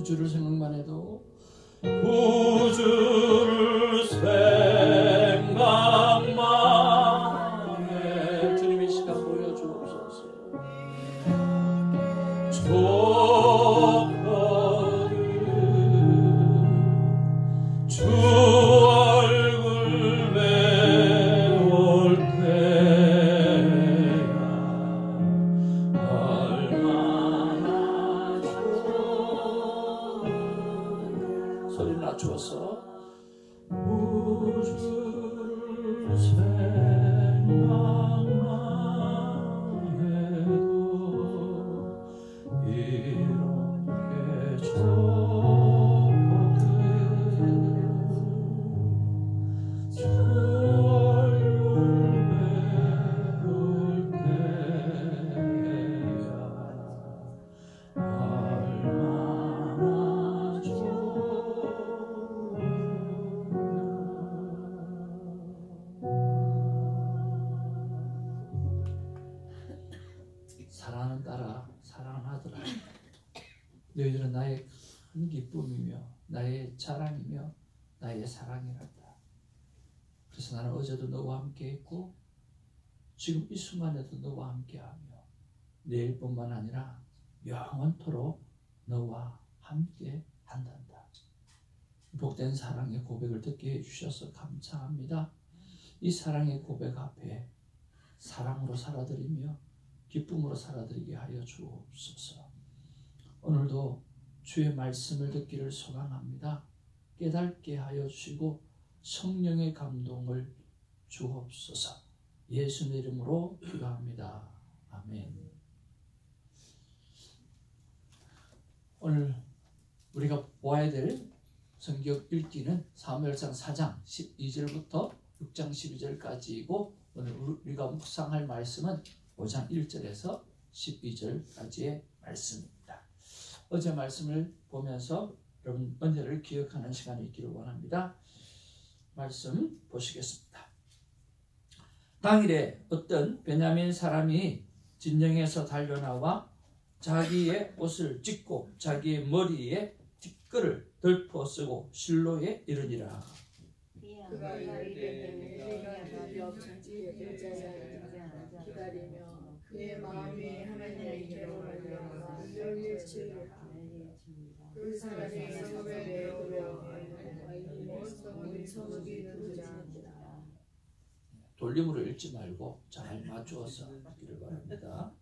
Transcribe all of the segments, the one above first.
구주를 생각만 해도 구주를 생각만 해. 주님의 시간 보여주옵소서. 주 얼굴 배울 때야 얼마나 좋아. 소리 낮추어서 구주를 생각만 해도 이렇게 좋거든. 주 얼굴 배울 때야 얼마나 사랑하는 딸아, 사랑하는 아들아, 너희들은 나의 큰 기쁨이며 나의 자랑이며 나의 사랑이란다. 그래서 나는 어제도 너와 함께 했고 지금 이 순간에도 너와 함께하며 내일뿐만 아니라 영원토록 너와 함께 한단다. 복된 사랑의 고백을 듣게 해주셔서 감사합니다. 이 사랑의 고백 앞에 사랑으로 살아드리며 기쁨으로 살아드리게 하여 주옵소서. 오늘도 주의 말씀을 듣기를 소망합니다. 깨닫게 하여 주시고 성령의 감동을 주옵소서. 예수의 이름으로 기도합니다. 아멘. 오늘 우리가 보아야 될 성경 읽기는 사무엘상 4장 12절부터 6장 12절까지이고 오늘 우리가 묵상할 말씀은 5장 1절에서 12절까지의 말씀입니다. 어제 말씀을 보면서 여러분 은혜를 기억하는 시간이 있기를 원합니다. 말씀 보시겠습니다. 당일에 어떤 베냐민 사람이 진영에서 달려나와 자기의 옷을 찢고 자기의 머리에 티끌을 덮어 쓰고 실로에 이르니라. 그가 이를 때에 답이 없은지 기다리며 그의 마음이 하나님에게로 달려가 열릴 치리라. 그 사람이 성읍에 내어오려 온 성읍이 누르지 않니라. 돌림으로 읽지 말고 잘 맞추어서 듣기를 바랍니다.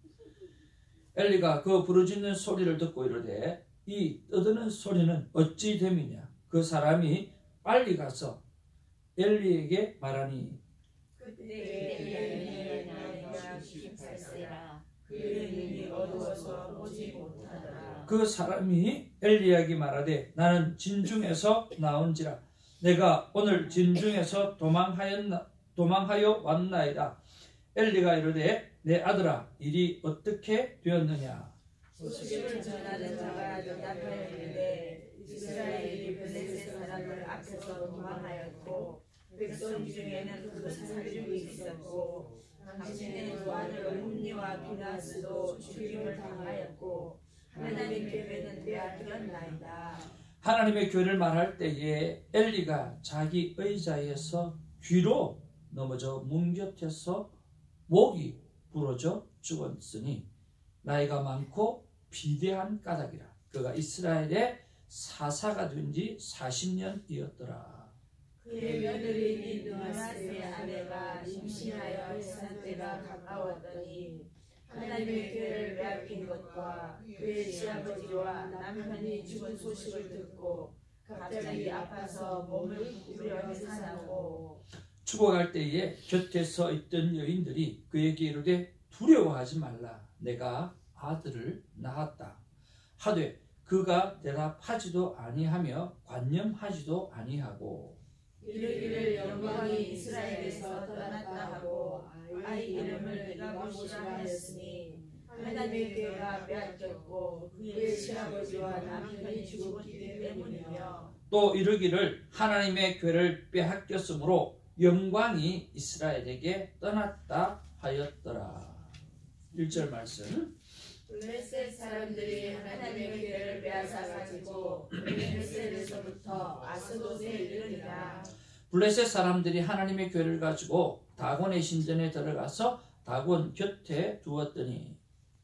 엘리가 그 부르짖는 소리를 듣고 이르되 이 떠드는 소리는 어찌 됨이냐. 그 사람이 빨리 가서 엘리에게 말하니 그때 나이가 18세라. 그의 눈이 어두워서 보지 못하더라. 그 사람이 엘리에게 말하되 나는 진중에서 나온지라. 내가 오늘 진중에서 도망하여 왔나이다. 엘리가 이르되 내 아들아 일이 어떻게 되었느냐. 소식을 전하는 자가 대답하여 이르되 이스라엘이 블레셋 사람들 앞에서 도망하였고 백성 중에는 그 살림이 있었고 당신의 두 아들 홈니와 비나스도 죽임을 당하였고 하나님의 계획은 빼앗겼나이다. 하나님의 교회를 말할 때에 엘리가 자기 의자에서 뒤로 넘어져 뭉겨태서 목이 부러져 죽었으니 나이가 많고 비대한 까닭이라. 그가 이스라엘의 사사가 된 지 40년이었더라. 그의 며느리인 느아스의 아내가 임신하여 해산 때가 가까웠더니 하나님의 교회를 빼앗긴 것과 그의 시아버지와 남편이 죽은 소식을 듣고 갑자기 아파서 몸을 구부려 해산하고 죽어갈 때에 곁에 서 있던 여인들이 그에게 이르되 두려워하지 말라. 내가 아들을 낳았다 하되 그가 대답하지도 아니하며 관념하지도 아니하고 이르기를 영광이 이스라엘에서 떠났다 하고 아이 이름을 이가봇이라 하였으니 하나님의 교회가 빼앗겼고 그의 시아버지와 남편이 죽었기 때문이며 또 이르기를 하나님의 교회를 빼앗겼으므로 영광이 이스라엘에게 떠났다 하였더라. 1절 말씀 블레셋 사람들이 하나님의 교회를 빼앗아 가지고 블레셋에서부터 아스돗에 이르니라. 블레셋 사람들이 하나님의 교회를 가지고 다곤의 신전에 들어가서 다곤 곁에 두었더니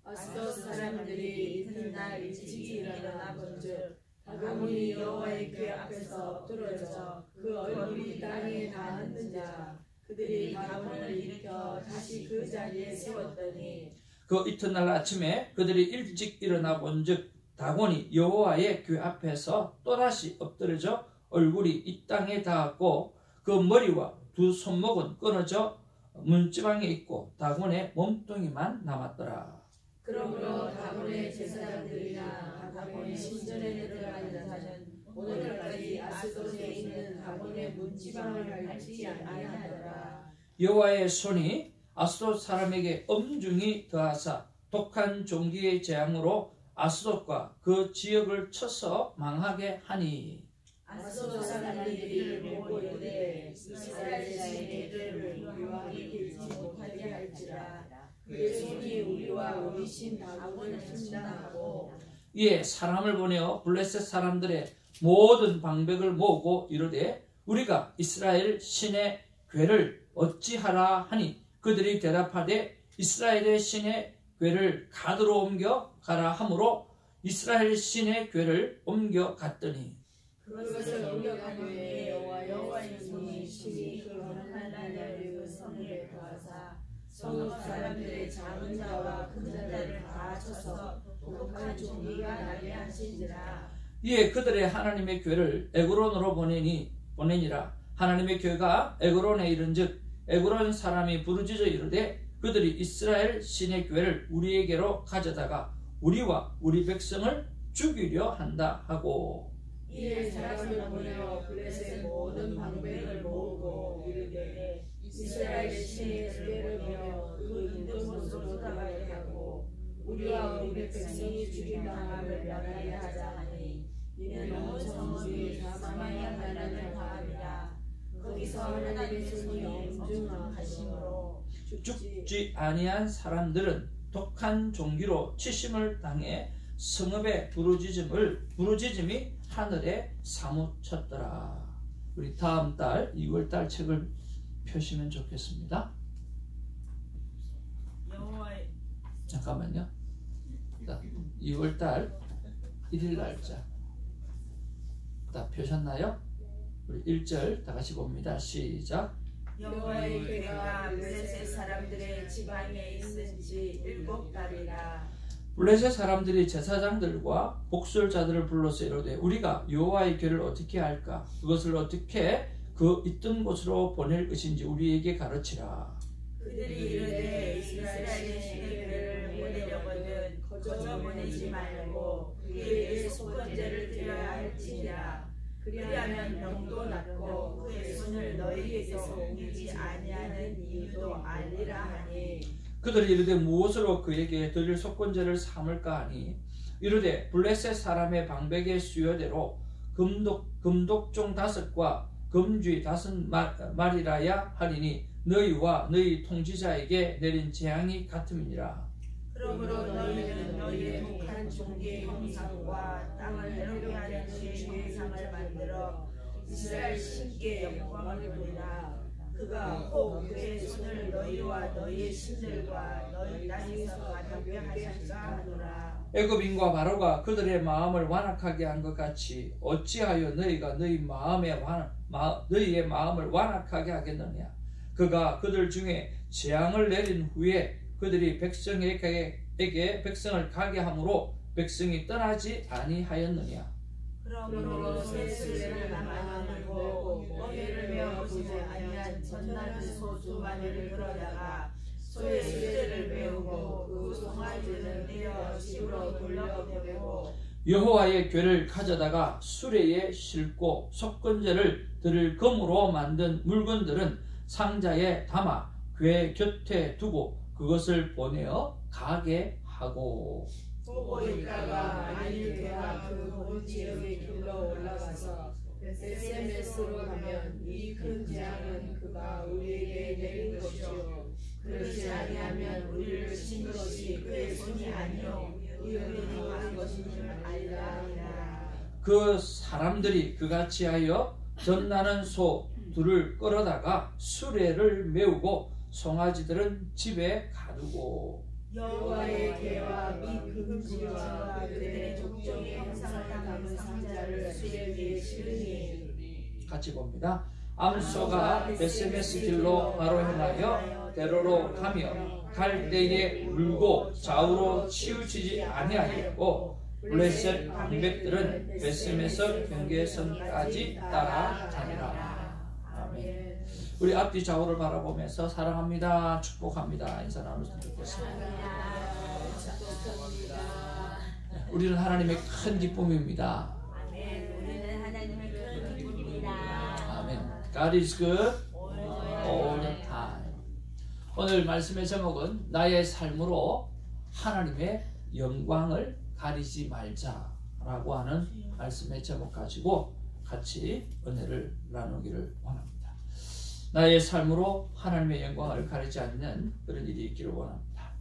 아스돗 사람들이 이튿날 일찍이 일어나 본즉 다곤이 여호와의 교회 앞에서 엎드러져 그 얼굴이 땅에 닿았느니라. 그들이 다곤을 일으켜 다시 그 자리에 세웠더니 그 이튿날 아침에 그들이 일찍 일어나 본즉 다곤이 여호와의 교회 앞에서 또다시 엎드러져 얼굴이 이 땅에 닿았고 그 머리와 두 손목은 끊어져 문지방에 있고 다곤의 몸뚱이만 남았더라. 그러므로 다곤의 제사장들이나 다곤의 신전에 들어가는 자는 오늘까지 아스돗에 있는 다곤의 문지방을 밟지 아니하더라. 여호와의 손이 아스돗 사람에게 엄중히 더하사 독한 종기의 재앙으로 아스돗과 그 지역을 쳐서 망하게 하니 아스돗 사람들이 이를 보고 이르되 이스라엘 자신의 이를 우리와 이기지 못하게 할지라. 그의 손이 우리와 우리 신 다곤을 침당하고 이에 사람을 보내어 블레셋 사람들의 모든 방백을 모으고 이르되 우리가 이스라엘 신의 궤를 어찌하라 하니 그들이 대답하되 이스라엘의 신의 궤를 가드로 옮겨 가라 하므로 이스라엘 신의 궤를 옮겨 갔더니 그것을 옮겨가는데 여호와의 손이 심히 그 거룩한 날에 그 성에 더하사 성읍 사람들의 작은 자와 큰 자를 다 쳐서 독한 종기가 나게 하신지라. 이에 그들의 하나님의 궤를 에그론으로 보내니라. 하나님의 궤가 에그론에 이른즉 에그론 사람이 부르짖어 이르되 그들이 이스라엘 신의 궤를 우리에게로 가져다가 우리와 우리 백성을 죽이려 한다 하고 이에 사람을 보내어 블레셋 모든 방백을 모으고 이르되 이스라엘 신의 궤를 보며 그 있는 곳으로 돌아가게 하고 우리와 우리 백성이 죽임당함을 면하게 하자 하니 이는 온 성읍이 사마리아 나라를 당하리라. 거기서 하나님의 손이 엄중하심으로 죽지 아니한 사람들은 독한 종기로 치심을 당해 성읍의 부르짖음이 하늘에 사무쳤더라. 우리 다음 달 2월 달 책을 펴시면 좋겠습니다. 잠깐만요. 2월 달 1일 날짜 다 펴셨나요? 우리 1절 다 같이 봅니다. 시작. 여호와의 궤가 블레셋 사람들의 지방에 있은지 7달이라. 블레셋 사람들이 제사장들과 복술자들을 불러서 이르되 우리가 여호와의 궤를 어떻게 할까? 그것을 어떻게 그 있던 곳으로 보낼 것인지 우리에게 가르치라. 그들이 이르되 이스라엘의 신의 궤를 보내려거든 거저 보내지 말고 그에게 속건제를 드려야 할지니라. 그리하면 병도 낫고 그의 손을 너희에게서 옮기지 아니하는 이유도 알리라 하니 그들이 이르되 무엇으로 그에게 드릴 속건제를 삼을까 하니 이르되 블레셋 사람의 방백의 수요대로 금독종 5과 금쥐 5마리라야 하리니 너희와 너희 통치자에게 내린 재앙이 같음이니라. 그러므로 너희는 너희의 독한 종기의 형상과 땅을 해롭게 하는 주의 형상을 만들어 이스라엘 신께 영광을 보이라. 그가 혹 그의 손을 너희와 너희의 신들과 너희 땅에서 가볍게 하실까 하노라. 애굽인과 바로가 그들의 마음을 완악하게 한 것 같이 어찌하여 너희가 너희의 마음을 완악하게 하겠느냐. 그가 그들 중에 재앙을 내린 후에 그들이 백성에게 백성을 가게 함으로 백성이 떠나지 아니하였느냐. 그러므로 새 수레를 만나고 멍에를 메어보지 아니한 전날 소 2마리를 끌어다가 소의 수레를 메우고 그 송아지를 내어 집으로 돌려보내고 여호와의 궤를 가져다가 수레에 싣고 속건제를 드릴 금으로 만든 물건들은 상자에 담아 궤 곁에 두고 그것을 보내어 가게 하고 보고 있다가 만일 그가 그 본 지역의 길로 올라가서 베세메스로 가면 이 큰 재앙은 그가 우리에게 내린 것이요 그렇지 아니하면 우리를 친 것이 그의 손이 아니요 의원이 행한 것인 줄 알라 하니라. 그 사람들이 그같이 하여 젖나는 소 둘을 끌어다가 수레를 메우고 송아지들은 집에 가두고 여호와의 계와 및 금지와 그들의 족종의 형상을 담은 상자를 수레 위에 실으니. 같이 봅니다. 암소가 베세메스 길로 바로 행하여 대로로 가며 갈 때에 울고 좌우로 치우치지 아니하였고 블레셋 방백들은 베세메서 경계선까지 따라다니라. 아멘. 우리 앞뒤 좌우를 바라보면서 사랑합니다, 축복합니다 인사 나누었으면 좋겠습니다. 우리는 하나님의 큰 기쁨입니다. 우리는 하나님의 큰 기쁨입니다. 아멘. God is good all the time. 오늘 말씀의 제목은 나의 삶으로 하나님의 영광을 가리지 말자라고 하는 말씀의 제목 가지고 같이 은혜를 나누기를 원합니다. 나의 삶으로 하나님의 영광을 가리지 않는 그런 일이 있기를 원합니다.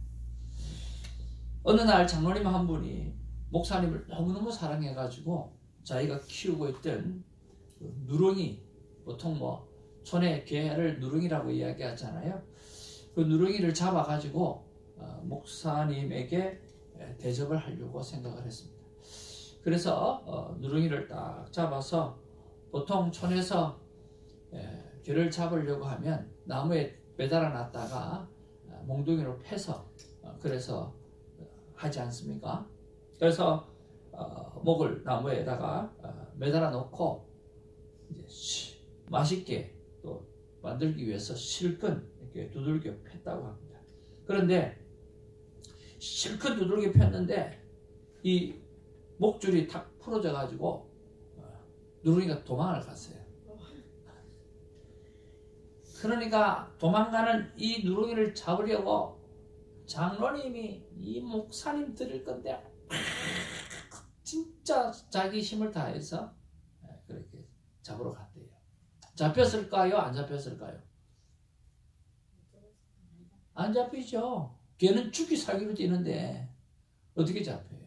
어느 날 장로님 한 분이 목사님을 너무너무 사랑해가지고 자기가 키우고 있던 누렁이, 보통 촌의 개를 누렁이라고 이야기하잖아요. 그 누렁이를 잡아가지고 목사님에게 대접을 하려고 생각을 했습니다. 그래서 누렁이를 딱 잡아서 보통 촌에서 개를 잡으려고 하면 나무에 매달아 놨다가 몽둥이로 패서 그래서 하지 않습니까? 그래서 목을 나무에다가 매달아 놓고 이제 맛있게 또 만들기 위해서 실컷 이렇게 두들겨 팼다고 합니다. 그런데 실컷 두들겨 폈는데 이 목줄이 탁 풀어져 가지고 누렁이가 도망을 갔어요. 그러니까 도망가는 이 누렁이를 잡으려고 장로님이 이 목사님 드릴 건데 진짜 자기 힘을 다해서 그렇게 잡으러 갔대요. 잡혔을까요? 안 잡혔을까요? 안 잡히죠. 걔는 죽기 살기로 뛰는데 어떻게 잡혀요?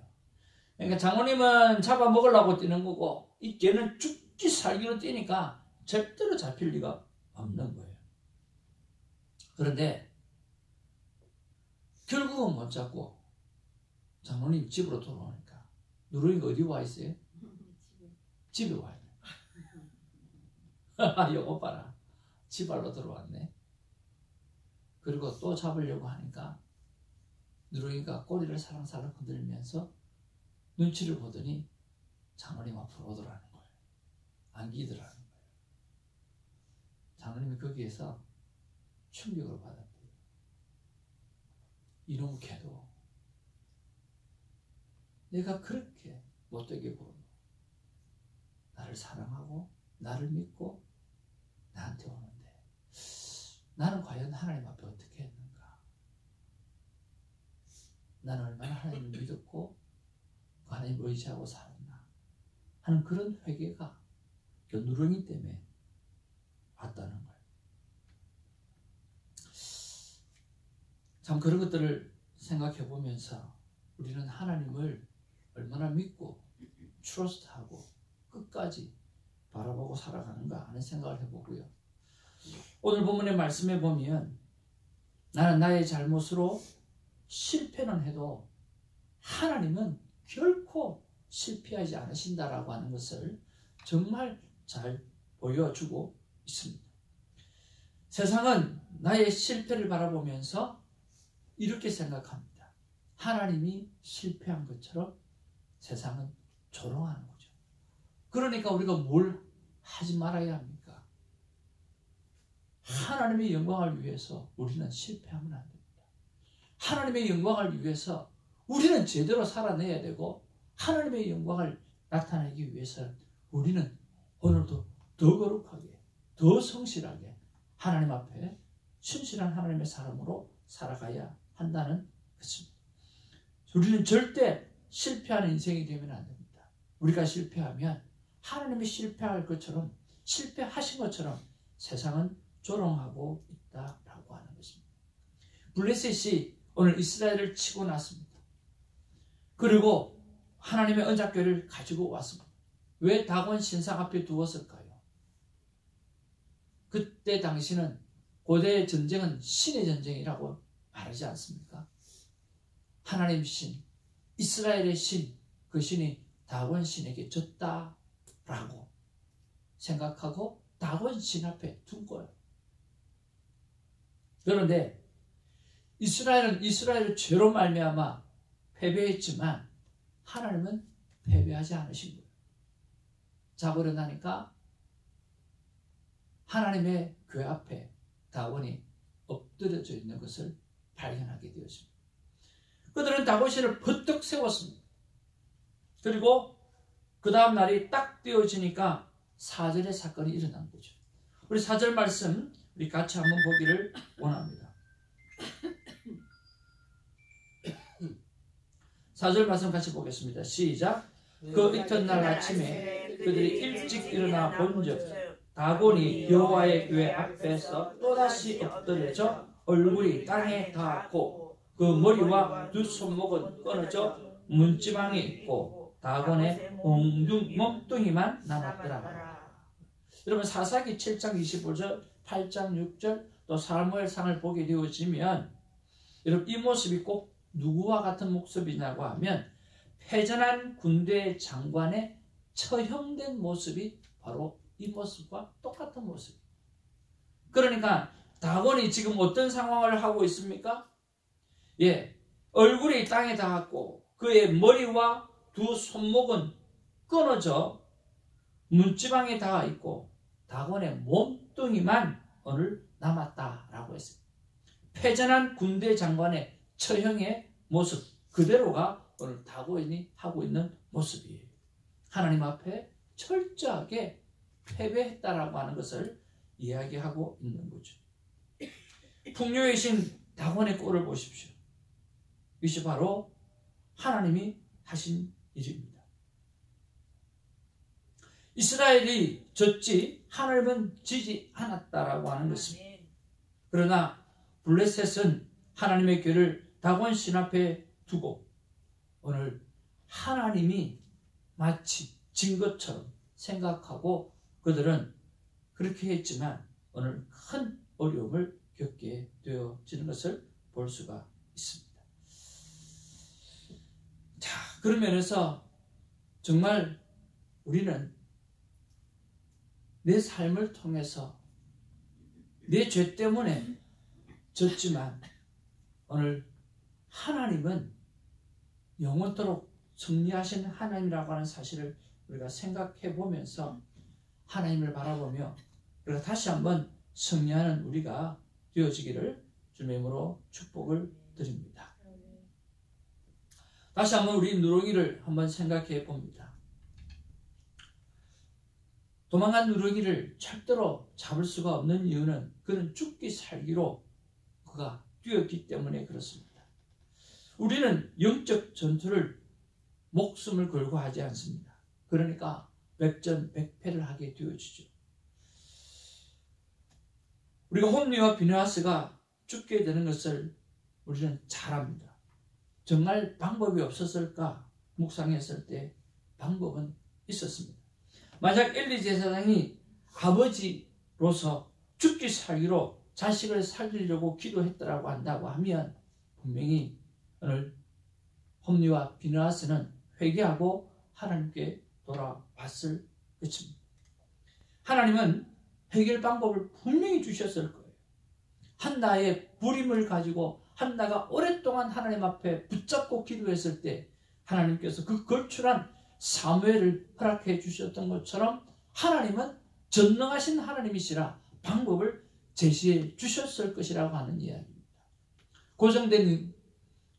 그러니까 장로님은 잡아먹으려고 뛰는 거고 이 걔는 죽기 살기로 뛰니까 절대로 잡힐 리가 없는 거예요. 그런데 결국은 못 잡고 장로님 집으로 돌아오니까 누렁이가 어디 와 있어요? 집에 와 있네. 요거 봐라. 지발로 들어왔네. 그리고 또 잡으려고 하니까 누렁이가 꼬리를 살랑살랑 흔들면서 눈치를 보더니 장로님 앞으로 오더라는 거예요. 안기더라는 거예요. 장로님이 거기에서 충격을 받았대요. 이놈 개도 내가 그렇게 못되게 구는 나를 사랑하고 나를 믿고 나한테 오는데 나는 과연 하나님 앞에 어떻게 했는가? 나는 얼마나 하나님을 믿었고 하나님을 의지하고 살았나 하는 그런 회개가 그 누렁이 때문에 왔다는 거예요. 참 그런 것들을 생각해 보면서 우리는 하나님을 얼마나 믿고 트러스트하고 끝까지 바라보고 살아가는가 하는 생각을 해보고요. 오늘 본문의 말씀에 보면 나는 나의 잘못으로 실패는 해도 하나님은 결코 실패하지 않으신다라고 하는 것을 정말 잘 보여주고 있습니다. 세상은 나의 실패를 바라보면서 이렇게 생각합니다. 하나님이 실패한 것처럼 세상은 조롱하는 거죠. 그러니까 우리가 뭘 하지 말아야 합니까? 하나님의 영광을 위해서 우리는 실패하면 안 됩니다. 하나님의 영광을 위해서 우리는 제대로 살아내야 되고 하나님의 영광을 나타내기 위해서는 우리는 오늘도 더 거룩하게 더 성실하게 하나님 앞에 신실한 하나님의 사람으로 살아가야 한다는 것입니다. 우리는 절대 실패하는 인생이 되면 안 됩니다. 우리가 실패하면 하나님이 실패할 것처럼 실패하신 것처럼 세상은 조롱하고 있다라고 하는 것입니다. 블레셋이 오늘 이스라엘을 치고 났습니다. 그리고 하나님의 언약궤를 가지고 왔습니다. 왜 다곤 신상 앞에 두었을까요? 그때 당시는 고대의 전쟁은 신의 전쟁이라고 말하지 않습니까? 하나님 신, 이스라엘의 신, 그 신이 다곤 신에게 졌다라고 생각하고 다곤 신 앞에 둔 거예요. 그런데 이스라엘은 이스라엘의 죄로 말미암아 패배했지만 하나님은 패배하지 않으신 거예요. 자, 그러다니까 하나님의 궤 앞에 다곤이 엎드려져 있는 것을 발견하게 되었습니다. 그들은 다곤신을 버뜩 세웠습니다. 그리고 그 다음 날이 딱 되어지니까 4절의 사건이 일어난 거죠. 우리 4절 말씀 우리 같이 한번 보기를 원합니다. 4절 말씀 같이 보겠습니다. 시작. 그 이튿날 아침에 그들이 일찍 일어나 본즉 다곤이 여호와의 궤 앞에서 또다시 엎드려져 얼굴이 땅에 닿았고 그 머리와 두 손목은 끊어져 문지방이 있고 다곤의 몸뚱이만 남았더라. 여러분 사사기 7장 25절 8장 6절 또 사무엘상을 보게 되어지면 여러분 이 모습이 꼭 누구와 같은 모습이냐고 하면 패전한 군대 장관의 처형된 모습이 바로 이 모습과 똑같은 모습. 그러니까 다곤이 지금 어떤 상황을 하고 있습니까? 예, 얼굴이 땅에 닿았고 그의 머리와 두 손목은 끊어져 문지방에 닿아 있고 다곤의 몸뚱이만 오늘 남았다라고 했습니다. 패전한 군대 장관의 처형의 모습 그대로가 오늘 다곤이 하고 있는 모습이에요. 하나님 앞에 철저하게 패배했다라고 하는 것을 이야기하고 있는 거죠. 풍요의 신 다곤의 꼴을 보십시오. 이것이 바로 하나님이 하신 일입니다. 이스라엘이 졌지 하나님은 지지 않았다라고 하는 것입니다. 그러나 블레셋은 하나님의 궤를 다곤 신 앞에 두고 오늘 하나님이 마치 진 것처럼 생각하고 그들은 그렇게 했지만 오늘 큰 어려움을 겪게 되어지는 것을 볼 수가 있습니다. 자, 그런 면에서 정말 우리는 내 삶을 통해서 내 죄 때문에 졌지만 오늘 하나님은 영원토록 승리하신 하나님이라고 하는 사실을 우리가 생각해 보면서 하나님을 바라보며 우리가 다시 한번 승리하는 우리가 되어지기를 주님의 이름으로 축복을 드립니다. 다시 한번 우리 누렁이를 한번 생각해 봅니다. 도망간 누렁이를 절대로 잡을 수가 없는 이유는 그는 죽기 살기로 그가 뛰었기 때문에 그렇습니다. 우리는 영적 전투를 목숨을 걸고 하지 않습니다. 그러니까 백전백패를 하게 되어지죠. 우리가 홈리와 비느하스가 죽게 되는 것을 우리는 잘 압니다. 정말 방법이 없었을까 묵상했을 때 방법은 있었습니다. 만약 엘리 제사장이 아버지로서 죽기 살기로 자식을 살리려고 기도했더라고 한다고 하면 분명히 오늘 홈리와 비느하스는 회개하고 하나님께 돌아왔을 것입니다. 하나님은 해결 방법을 분명히 주셨을 거예요. 한나의 부림을 가지고 한나가 오랫동안 하나님 앞에 붙잡고 기도했을 때 하나님께서 그 걸출한 사무엘을 허락해 주셨던 것처럼 하나님은 전능하신 하나님이시라 방법을 제시해 주셨을 것이라고 하는 이야기입니다. 고정된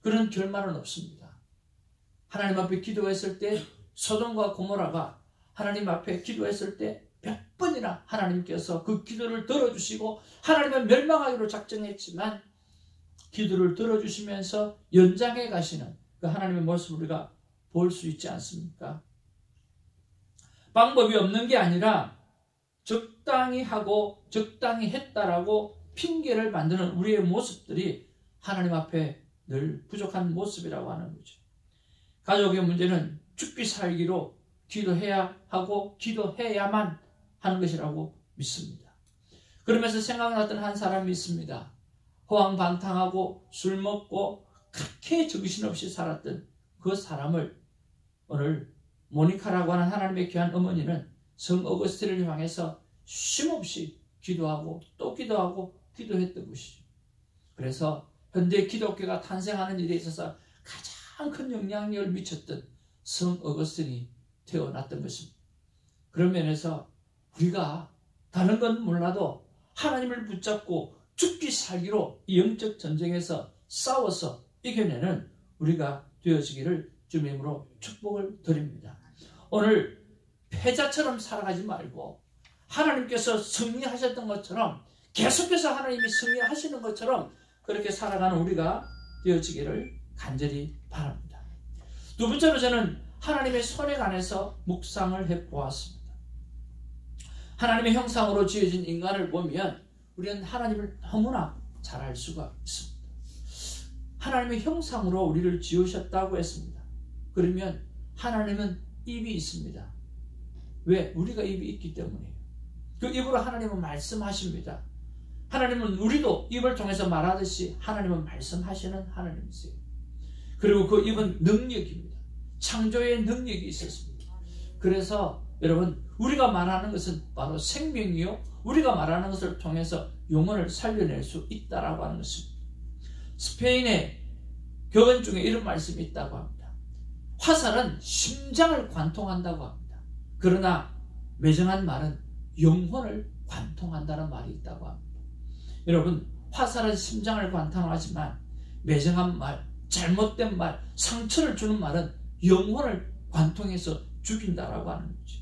그런 결말은 없습니다. 하나님 앞에 기도했을 때 소돔과 고모라가 하나님 앞에 기도했을 때 몇 번이나 하나님께서 그 기도를 들어주시고 하나님은 멸망하기로 작정했지만 기도를 들어주시면서 연장해 가시는 그 하나님의 모습을 우리가 볼 수 있지 않습니까? 방법이 없는 게 아니라 적당히 하고 적당히 했다라고 핑계를 만드는 우리의 모습들이 하나님 앞에 늘 부족한 모습이라고 하는 거죠. 가족의 문제는 죽기 살기로 기도해야 하고 기도해야만 하는 것이라고 믿습니다. 그러면서 생각났던 한 사람이 있습니다. 호황방탕하고 술 먹고 그렇게 정신없이 살았던 그 사람을 오늘 모니카라고 하는 하나님의 귀한 어머니는 성 어거스틴을 향해서 쉼없이 기도하고 또 기도하고 기도했던 것이죠. 그래서 현대 기독교가 탄생하는 일에 있어서 가장 큰 영향력을 미쳤던 성 어거스틴이 태어났던 것입니다. 그런 면에서 우리가 다른 건 몰라도 하나님을 붙잡고 죽기 살기로 이 영적 전쟁에서 싸워서 이겨내는 우리가 되어지기를 주님으로 축복을 드립니다. 오늘 패자처럼 살아가지 말고 하나님께서 승리하셨던 것처럼 계속해서 하나님이 승리하시는 것처럼 그렇게 살아가는 우리가 되어지기를 간절히 바랍니다. 두 번째로 저는 하나님의 손에 관해서 묵상을 해보았습니다. 하나님의 형상으로 지어진 인간을 보면 우리는 하나님을 너무나 잘 알 수가 있습니다. 하나님의 형상으로 우리를 지으셨다고 했습니다. 그러면 하나님은 입이 있습니다. 왜? 우리가 입이 있기 때문이에요. 그 입으로 하나님은 말씀하십니다. 하나님은 우리도 입을 통해서 말하듯이 하나님은 말씀하시는 하나님이세요. 그리고 그 입은 능력입니다. 창조의 능력이 있었습니다. 그래서 여러분, 우리가 말하는 것은 바로 생명이요, 우리가 말하는 것을 통해서 영혼을 살려낼 수 있다라고 하는 것입니다. 스페인의 격언 중에 이런 말씀이 있다고 합니다. 화살은 심장을 관통한다고 합니다. 그러나 매정한 말은 영혼을 관통한다는 말이 있다고 합니다. 여러분, 화살은 심장을 관통하지만 매정한 말, 잘못된 말, 상처를 주는 말은 영혼을 관통해서 죽인다라고 하는 거죠.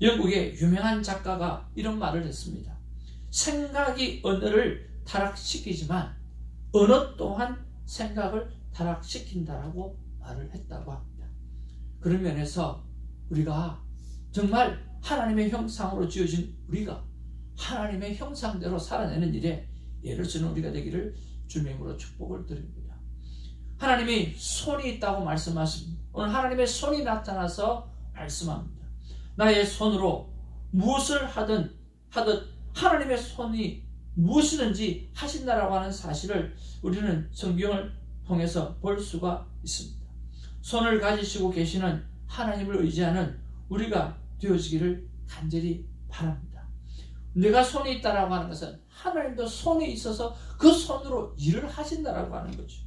영국의 유명한 작가가 이런 말을 했습니다. 생각이 언어를 타락시키지만 언어 또한 생각을 타락시킨다라고 말을 했다고 합니다. 그런 면에서 우리가 정말 하나님의 형상으로 지어진 우리가 하나님의 형상대로 살아내는 일에 예를 쓰는 우리가 되기를 주님으로 축복을 드립니다. 하나님이 손이 있다고 말씀하십니다. 오늘 하나님의 손이 나타나서 말씀합니다. 나의 손으로 무엇을 하듯 하나님의 손이 무엇이든지 하신다라고 하는 사실을 우리는 성경을 통해서 볼 수가 있습니다. 손을 가지시고 계시는 하나님을 의지하는 우리가 되어지기를 간절히 바랍니다. 내가 손이 있다라고 하는 것은 하나님도 손이 있어서 그 손으로 일을 하신다라고 하는 거죠.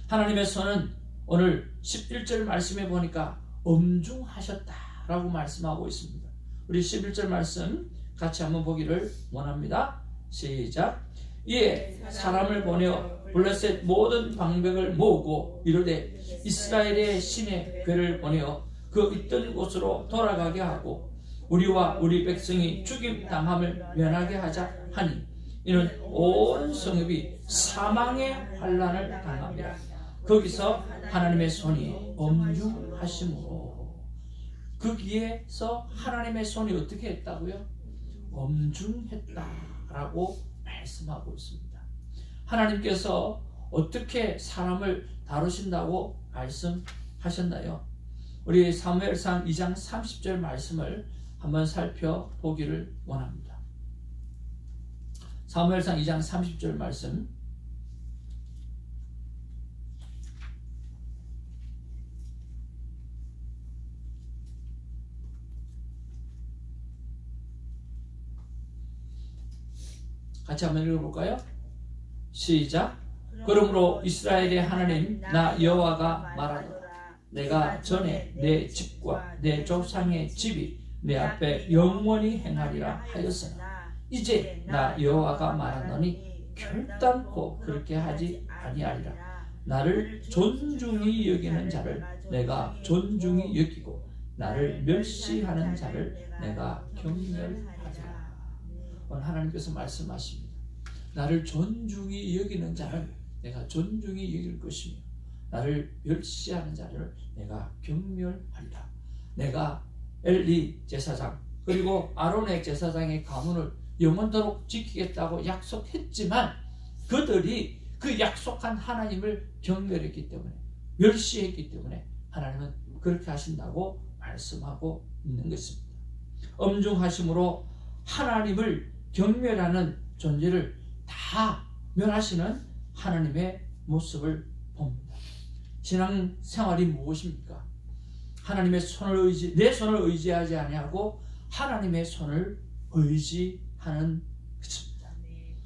하나님의 손은 오늘 11절 말씀에 보니까 엄중하셨다라고 말씀하고 있습니다. 우리 11절 말씀 같이 한번 보기를 원합니다. 시작. 이에 사람을 보내어 블레셋 모든 방백을 모으고 이르되 이스라엘의 신의 괴를 보내어 그 있던 곳으로 돌아가게 하고 우리와 우리 백성이 죽임당함을 면하게 하자 하니 이는 온 성읍이 사망의 환난을 당합니다. 거기서 하나님의 손이 엄중하심으로, 거기에서 하나님의 손이 어떻게 했다고요? 엄중했다라고 말씀하고 있습니다. 하나님께서 어떻게 사람을 다루신다고 말씀하셨나요? 우리 사무엘상 2장 30절 말씀을 한번 살펴보기를 원합니다. 사무엘상 2장 30절 말씀, 같이 한번 읽어볼까요? 시작. 그러므로 이스라엘의 하나님 나 여호와가 말하노라. 내가 전에 내 집과 내 조상의 집이 내 앞에 영원히 행하리라 하였으나 이제 나 여호와가 말하노니 결단코 그렇게 하지 아니하리라. 나를 존중히 여기는 자를 내가 존중히 여기고 나를 멸시하는 자를 내가 경멸하리라. 오늘 하나님께서 말씀하십니다. 나를 존중히 여기는 자를 내가 존중히 여길 것이며 나를 멸시하는 자를 내가 경멸하리라. 내가 엘리 제사장 그리고 아론의 제사장의 가문을 영원토록 지키겠다고 약속했지만 그들이 그 약속한 하나님을 경멸했기 때문에, 멸시했기 때문에 하나님은 그렇게 하신다고 말씀하고 있는 것입니다. 엄중하심으로 하나님을 경멸하는 존재를 다 멸하시는 하나님의 모습을 봅니다. 신앙생활이 무엇입니까? 하나님의 손을 내 손을 의지하지 아니하고 하나님의 손을 의지하는 것입니다.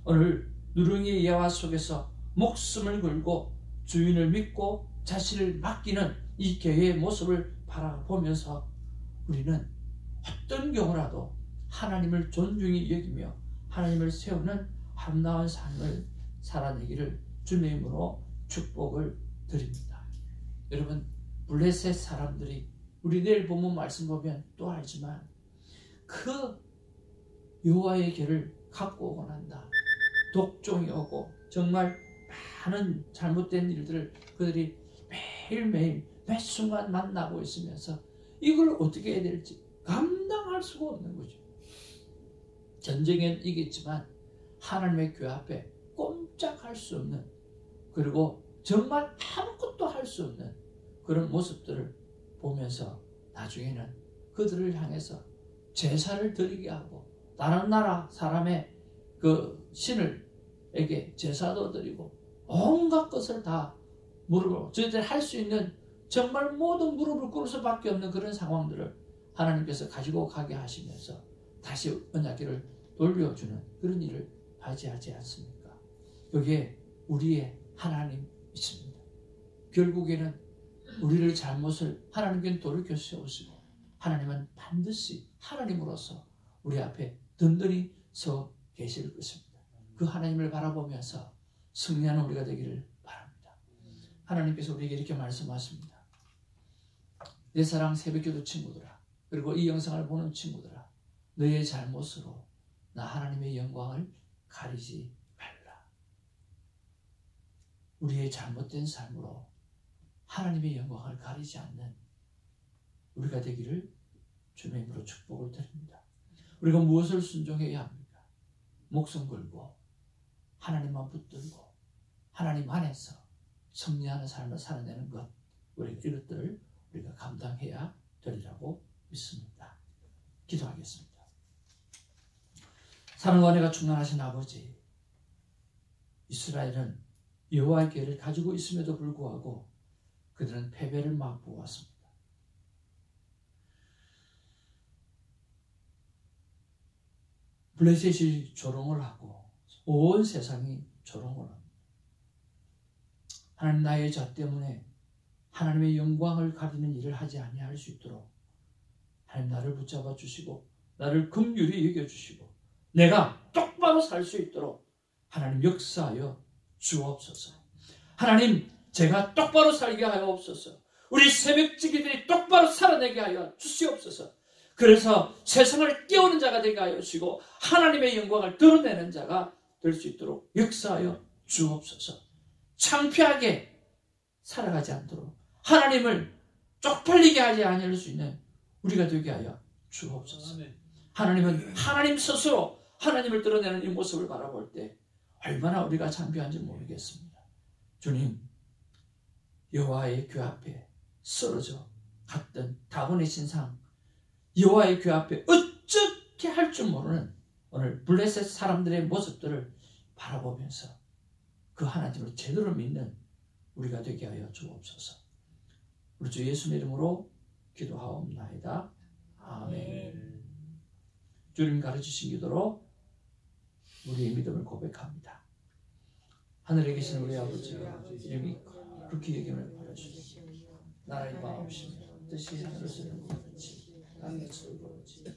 오늘 누렁이 예화 속에서 목숨을 걸고 주인을 믿고 자신을 맡기는 이 교회의 모습을 바라보면서 우리는 어떤 경우라도 하나님을 존중히 여기며 하나님을 세우는 아름다운 삶을 살아내기를 주님의 이름으로 축복을 드립니다. 여러분, 블레셋 사람들이 우리 내일 본문 말씀 보면 또 알지만 그 여호와의 길을 갖고 오고 난다. 독종이 오고 정말 많은 잘못된 일들을 그들이 매일매일 매 순간 만나고 있으면서 이걸 어떻게 해야 될지 감당할 수가 없는 거죠. 전쟁엔 이겼지만 하나님의 교회 앞에 꼼짝할 수 없는, 그리고 정말 아무것도 할 수 없는 그런 모습들을 보면서 나중에는 그들을 향해서 제사를 드리게 하고 다른 나라 사람의 그 신을에게 제사도 드리고 온갖 것을 다 무릎을, 저희들이 할 수 있는 정말 모든 무릎을 꿇을 수밖에 없는 그런 상황들을 하나님께서 가지고 가게 하시면서 다시 언약궤를 돌려주는 그런 일을 하지 않습니까? 여기에 우리의 하나님 있습니다. 결국에는 우리를 잘못을 하나님께 돌이켜 세우시고 하나님은 반드시 하나님으로서 우리 앞에 든든히 서 계실 것입니다. 그 하나님을 바라보면서 승리하는 우리가 되기를 바랍니다. 하나님께서 우리에게 이렇게 말씀하십니다. 내 사랑 새벽기도 친구들아, 그리고 이 영상을 보는 친구들아, 너의 잘못으로 나 하나님의 영광을 가리지 말라. 우리의 잘못된 삶으로 하나님의 영광을 가리지 않는 우리가 되기를 주님의 이름으로 축복을 드립니다. 우리가 무엇을 순종해야 합니까? 목숨 걸고 하나님만 붙들고 하나님 안에서 승리하는 삶을 살아내는 것, 이것들을 우리가 감당해야 되리라고 믿습니다. 기도하겠습니다. 사랑과 은혜가 충만하신 아버지, 이스라엘은 여호와의 궤를 가지고 있음에도 불구하고 그들은 패배를 맛보았습니다. 블레셋이 조롱을 하고 온 세상이 조롱을 합니다. 하나님, 나의 자 때문에 하나님의 영광을 가리는 일을 하지 아니할 수 있도록 하나님 나를 붙잡아 주시고 나를 긍휼히 여겨주시고 내가 똑바로 살 수 있도록 하나님 역사하여 주옵소서. 하나님, 제가 똑바로 살게 하여 없소서. 우리 새벽지기들이 똑바로 살아내게 하여 주시옵소서. 그래서 세상을 깨우는 자가 되게 하여 주시고 하나님의 영광을 드러내는 자가 될 수 있도록 역사하여 주옵소서. 창피하게 살아가지 않도록 하나님을 쪽팔리게 하지 않을 수 있는 우리가 되게 하여 주옵소서. 하나님은 하나님 스스로 하나님을 드러내는 이 모습을 바라볼 때 얼마나 우리가 창피한지 모르겠습니다. 주님, 여호와의 궤 앞에 쓰러져 갔던 다곤의 신상, 여호와의 궤 앞에 어떻게 할 줄 모르는 오늘 블레셋 사람들의 모습들을 바라보면서 그 하나님을 제대로 믿는 우리가 되게 하여 주옵소서. 우리 주 예수의 이름으로 기도하옵나이다. 아멘. 주님 가르치신 기도로 우리의 믿음을 고백합니다. 하늘에 계신 우리 아버지, 이름이 그렇게 여김을 바라주시옵소서. 나라의 마음이시며 뜻이 하늘에서 이룬 것 같이 땅에서 이루어지이다.